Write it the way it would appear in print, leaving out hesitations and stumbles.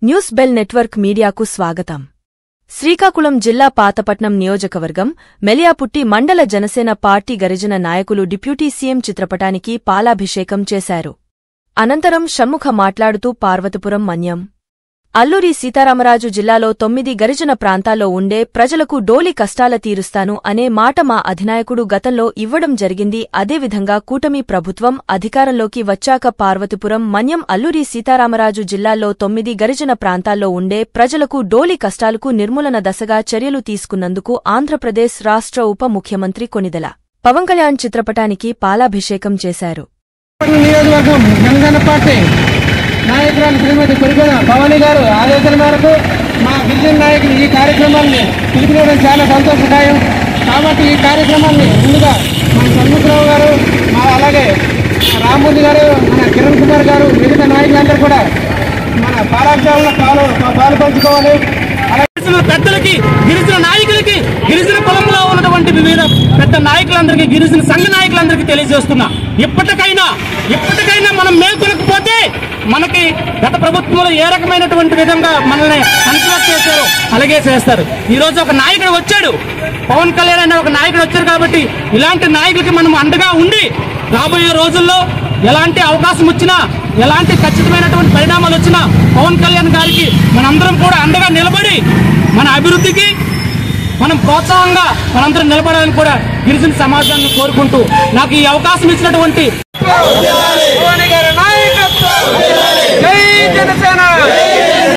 News bell network మీడియాకు స్వాగతం. శ్రీకాకుళం జిల్లా పాతపట్నం నియోజకవర్గం మెలియాపుట్టి మండల జనసేన పార్టీ గరిజన నాయకులు డిప్యూటీ సీఎం చిత్రపటానికి పాలాభిషేకం చేశారు. అనంతరం షణ్ముఖ మాట్లాడుతూ పార్వతీపురం మన్యం, అల్లూరి సీతారామరాజు జిల్లాలో 9 గరిజన ప్రాంతాల్లో ఉండే ప్రజలకు డోలి కష్టాల తీరుస్తాను అనే మాట మా అధినాయకుడు గతంలో ఇవ్వడం జరిగింది. అదేవిధంగా కూటమి ప్రభుత్వం అధికారంలోకి వచ్చాక పార్వతీపురం మన్యం అల్లూరి సీతారామరాజు జిల్లాల్లో 9 గరిజన ప్రాంతాల్లో ఉండే ప్రజలకు డోలి కష్టాలకు నిర్మూలన దశగా చర్యలు తీసుకున్నందుకు ఆంధ్రప్రదేశ్ రాష్ట్ర ఉప ముఖ్యమంత్రి కొనిదెల పవన్ కళ్యాణ్ చిత్రపటానికి పాలాభిషేకం చేశారు. నాయకురాలు శ్రీమతి కొరికొండ భవానీ గారు ఆదేశాల మేరకు మా గిరిజన నాయకులు ఈ కార్యక్రమాన్ని పిలుపుకోవడం చాలా సంతోషదాయం. కాబట్టి ఈ కార్యక్రమాన్ని ముందుగా మన షణ్ముఖరావు గారు, అలాగే రామ్మూర్తి గారు, మన కిరణ్ కుమార్ గారు, మిగతా నాయకులందరూ కూడా మన పాలాభిషేకంలో పాలు పంచుకోవాలి. పెద్దలకి, గిరిజన నాయకులకి, గిరిజన కులంలో ఉన్నటువంటి వివిధ పెద్ద నాయకులందరికీ, గిరిజన సంఘ నాయకులందరికీ తెలియజేస్తున్నా, ఇప్పటికైనా మనం మేల్కొనకపోతే మనకి గత ప్రభుత్వంలో ఏ రకమైనటువంటి విధంగా మనల్ని కన్స్ట్రక్ట్ చేశారో అలాగే చేస్తారు. ఈ రోజు ఒక నాయకుడు వచ్చాడు, పవన్ కళ్యాణ్ అనే ఒక నాయకుడు వచ్చారు. కాబట్టి ఇలాంటి నాయకులకి మనం అండగా ఉండి రాబోయే రోజుల్లో ఎలాంటి అవకాశం వచ్చినా, ఎలాంటి ఖచ్చితమైనటువంటి పరిణామాలు వచ్చినా పవన్ కళ్యాణ్ గారికి మనందరం కూడా అండగా నిలబడి మన అభివృద్ధికి మనం ప్రోత్సాహంగా మనందరం నిలబడాలని కూడా గిరిజన సమాజాన్ని కోరుకుంటూ నాకు ఈ అవకాశం ఇచ్చినటువంటి జై జనసేన.